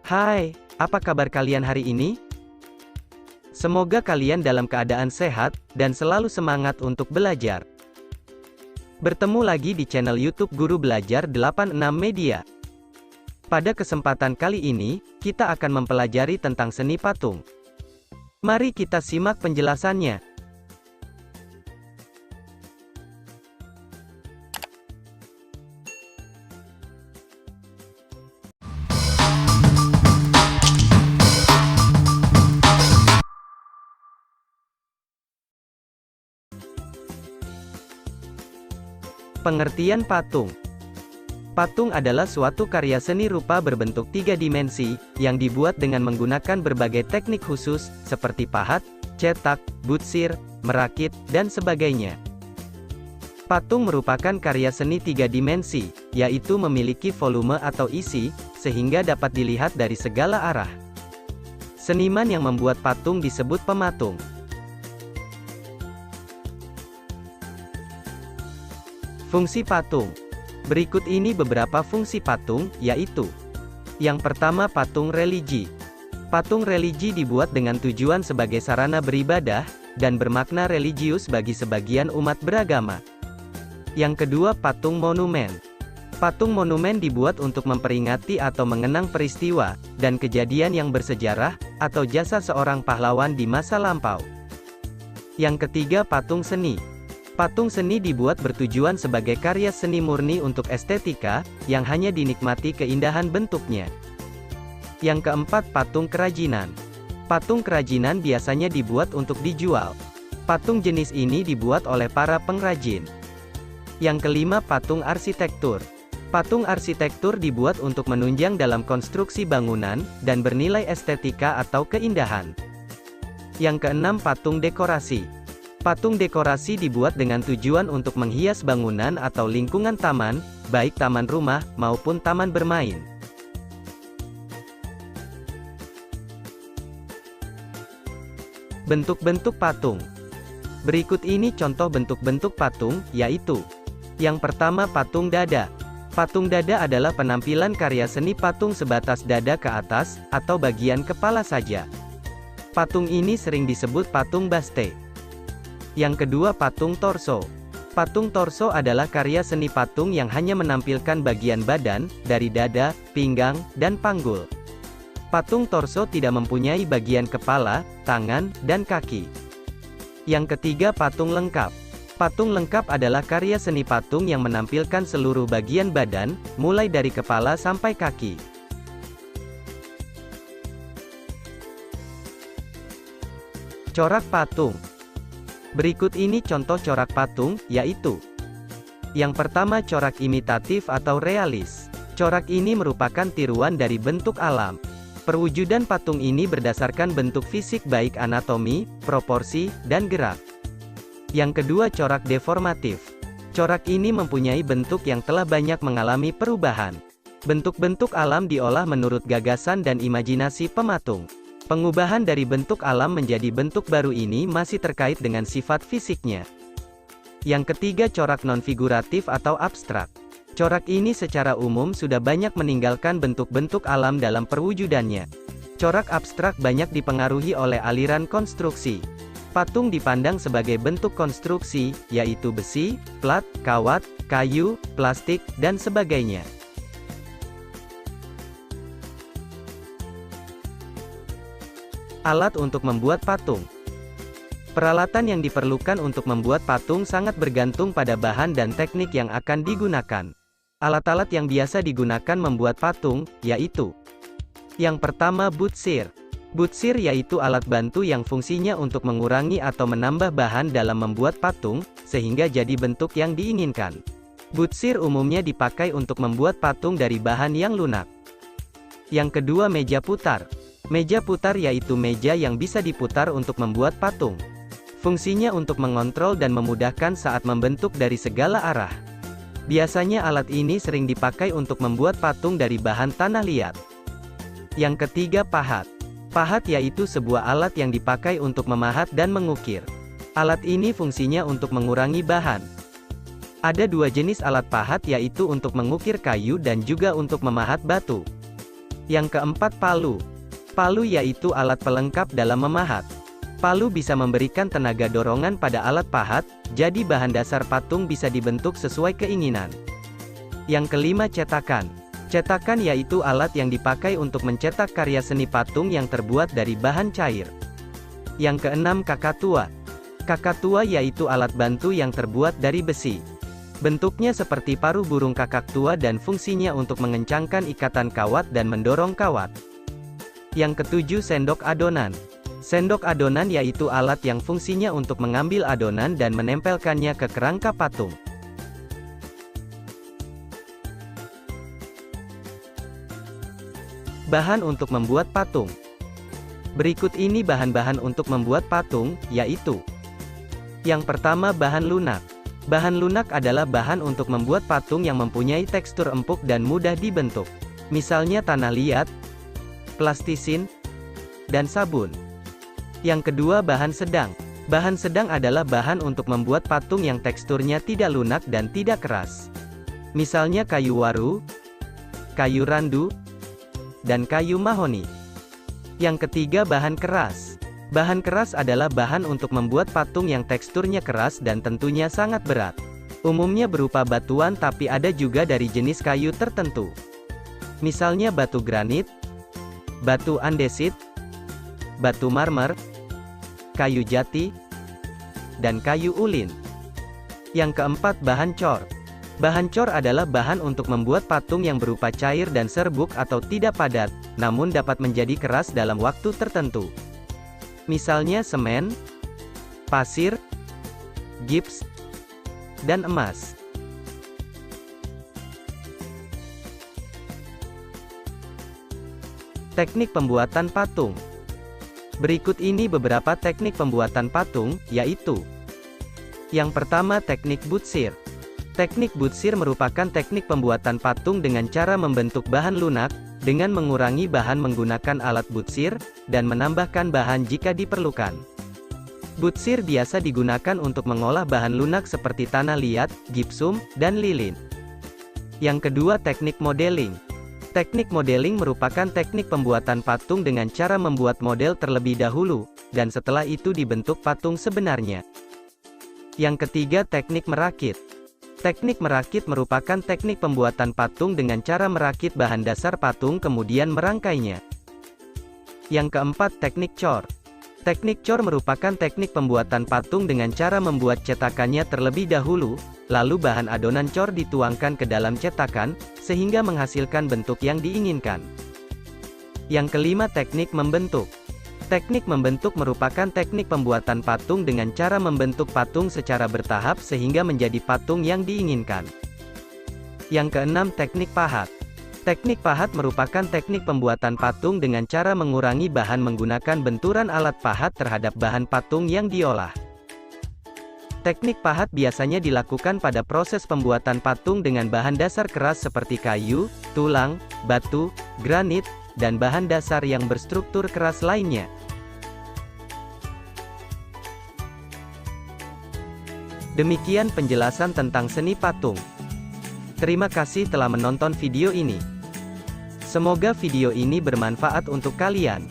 Hai, apa kabar kalian hari ini? Semoga kalian dalam keadaan sehat, dan selalu semangat untuk belajar. Bertemu lagi di channel YouTube Guru Belajar 86 Media. Pada kesempatan kali ini, kita akan mempelajari tentang seni patung. Mari kita simak penjelasannya. Pengertian patung. Patung adalah suatu karya seni rupa berbentuk tiga dimensi, yang dibuat dengan menggunakan berbagai teknik khusus, seperti pahat, cetak, butsir, merakit, dan sebagainya. Patung merupakan karya seni tiga dimensi, yaitu memiliki volume atau isi, sehingga dapat dilihat dari segala arah. Seniman yang membuat patung disebut pematung. Fungsi patung. Berikut ini beberapa fungsi patung, yaitu: yang pertama, patung religi. Patung religi dibuat dengan tujuan sebagai sarana beribadah, dan bermakna religius bagi sebagian umat beragama. Yang kedua, patung monumen. Patung monumen dibuat untuk memperingati atau mengenang peristiwa, dan kejadian yang bersejarah, atau jasa seorang pahlawan di masa lampau. Yang ketiga, patung seni. Patung seni dibuat bertujuan sebagai karya seni murni untuk estetika, yang hanya dinikmati keindahan bentuknya. Yang keempat, patung kerajinan. Patung kerajinan biasanya dibuat untuk dijual. Patung jenis ini dibuat oleh para pengrajin. Yang kelima, patung arsitektur. Patung arsitektur dibuat untuk menunjang dalam konstruksi bangunan, dan bernilai estetika atau keindahan. Yang keenam, patung dekorasi. Patung dekorasi dibuat dengan tujuan untuk menghias bangunan atau lingkungan taman, baik taman rumah, maupun taman bermain. Bentuk-bentuk patung. Berikut ini contoh bentuk-bentuk patung, yaitu: yang pertama, patung dada. Patung dada adalah penampilan karya seni patung sebatas dada ke atas, atau bagian kepala saja. Patung ini sering disebut patung baste. Yang kedua, patung torso. Patung torso adalah karya seni patung yang hanya menampilkan bagian badan, dari dada, pinggang, dan panggul. Patung torso tidak mempunyai bagian kepala, tangan, dan kaki. Yang ketiga, patung lengkap. Patung lengkap adalah karya seni patung yang menampilkan seluruh bagian badan, mulai dari kepala sampai kaki. Corak patung. Berikut ini contoh corak patung, yaitu: yang pertama, corak imitatif atau realis. Corak ini merupakan tiruan dari bentuk alam. Perwujudan patung ini berdasarkan bentuk fisik baik anatomi, proporsi, dan gerak. Yang kedua, corak deformatif. Corak ini mempunyai bentuk yang telah banyak mengalami perubahan. Bentuk-bentuk alam diolah menurut gagasan dan imajinasi pematung. Pengubahan dari bentuk alam menjadi bentuk baru ini masih terkait dengan sifat fisiknya. Yang ketiga, corak non-figuratif atau abstrak. Corak ini secara umum sudah banyak meninggalkan bentuk-bentuk alam dalam perwujudannya. Corak abstrak banyak dipengaruhi oleh aliran konstruksi. Patung dipandang sebagai bentuk konstruksi, yaitu besi, plat, kawat, kayu, plastik, dan sebagainya. Alat untuk membuat patung. Peralatan yang diperlukan untuk membuat patung sangat bergantung pada bahan dan teknik yang akan digunakan. Alat-alat yang biasa digunakan membuat patung, yaitu: yang pertama, butsir. Butsir yaitu alat bantu yang fungsinya untuk mengurangi atau menambah bahan dalam membuat patung, sehingga jadi bentuk yang diinginkan. Butsir umumnya dipakai untuk membuat patung dari bahan yang lunak. Yang kedua, meja putar. Meja putar yaitu meja yang bisa diputar untuk membuat patung. Fungsinya untuk mengontrol dan memudahkan saat membentuk dari segala arah. Biasanya alat ini sering dipakai untuk membuat patung dari bahan tanah liat. Yang ketiga, pahat. Pahat yaitu sebuah alat yang dipakai untuk memahat dan mengukir. Alat ini fungsinya untuk mengurangi bahan. Ada dua jenis alat pahat, yaitu untuk mengukir kayu dan juga untuk memahat batu. Yang keempat, palu. Palu yaitu alat pelengkap dalam memahat. Palu bisa memberikan tenaga dorongan pada alat pahat, jadi bahan dasar patung bisa dibentuk sesuai keinginan. Yang kelima, cetakan. Cetakan yaitu alat yang dipakai untuk mencetak karya seni patung yang terbuat dari bahan cair. Yang keenam, kakatua. Kakatua yaitu alat bantu yang terbuat dari besi. Bentuknya seperti paruh burung kakak tua dan fungsinya untuk mengencangkan ikatan kawat dan mendorong kawat. Yang ketujuh, sendok adonan. Sendok adonan yaitu alat yang fungsinya untuk mengambil adonan dan menempelkannya ke kerangka patung. Bahan untuk membuat patung. Berikut ini bahan-bahan untuk membuat patung, yaitu: yang pertama, bahan lunak. Bahan lunak adalah bahan untuk membuat patung yang mempunyai tekstur empuk dan mudah dibentuk. Misalnya tanah liat, plastisin, dan sabun. Yang kedua, bahan sedang. Bahan sedang adalah bahan untuk membuat patung yang teksturnya tidak lunak dan tidak keras. Misalnya kayu waru, kayu randu, dan kayu mahoni. Yang ketiga, bahan keras. Bahan keras adalah bahan untuk membuat patung yang teksturnya keras dan tentunya sangat berat. Umumnya berupa batuan, tapi ada juga dari jenis kayu tertentu. Misalnya batu granit, batu andesit, batu marmer, kayu jati, dan kayu ulin. Yang keempat, bahan cor. Bahan cor adalah bahan untuk membuat patung yang berupa cair dan serbuk atau tidak padat, namun dapat menjadi keras dalam waktu tertentu. Misalnya semen, pasir, gips, dan emas. Teknik pembuatan patung. Berikut ini beberapa teknik pembuatan patung, yaitu: yang pertama, teknik butsir. Teknik butsir merupakan teknik pembuatan patung dengan cara membentuk bahan lunak, dengan mengurangi bahan menggunakan alat butsir, dan menambahkan bahan jika diperlukan. Butsir biasa digunakan untuk mengolah bahan lunak seperti tanah liat, gipsum, dan lilin. Yang kedua, teknik modeling. Teknik modeling merupakan teknik pembuatan patung dengan cara membuat model terlebih dahulu, dan setelah itu dibentuk patung sebenarnya. Yang ketiga, teknik merakit. Teknik merakit merupakan teknik pembuatan patung dengan cara merakit bahan dasar patung kemudian merangkainya. Yang keempat, teknik cor. Teknik cor merupakan teknik pembuatan patung dengan cara membuat cetakannya terlebih dahulu, lalu bahan adonan cor dituangkan ke dalam cetakan, sehingga menghasilkan bentuk yang diinginkan. Yang kelima, teknik membentuk. Teknik membentuk merupakan teknik pembuatan patung dengan cara membentuk patung secara bertahap sehingga menjadi patung yang diinginkan. Yang keenam, teknik pahat. Teknik pahat merupakan teknik pembuatan patung dengan cara mengurangi bahan menggunakan benturan alat pahat terhadap bahan patung yang diolah. Teknik pahat biasanya dilakukan pada proses pembuatan patung dengan bahan dasar keras seperti kayu, tulang, batu, granit, dan bahan dasar yang berstruktur keras lainnya. Demikian penjelasan tentang seni patung. Terima kasih telah menonton video ini. Semoga video ini bermanfaat untuk kalian.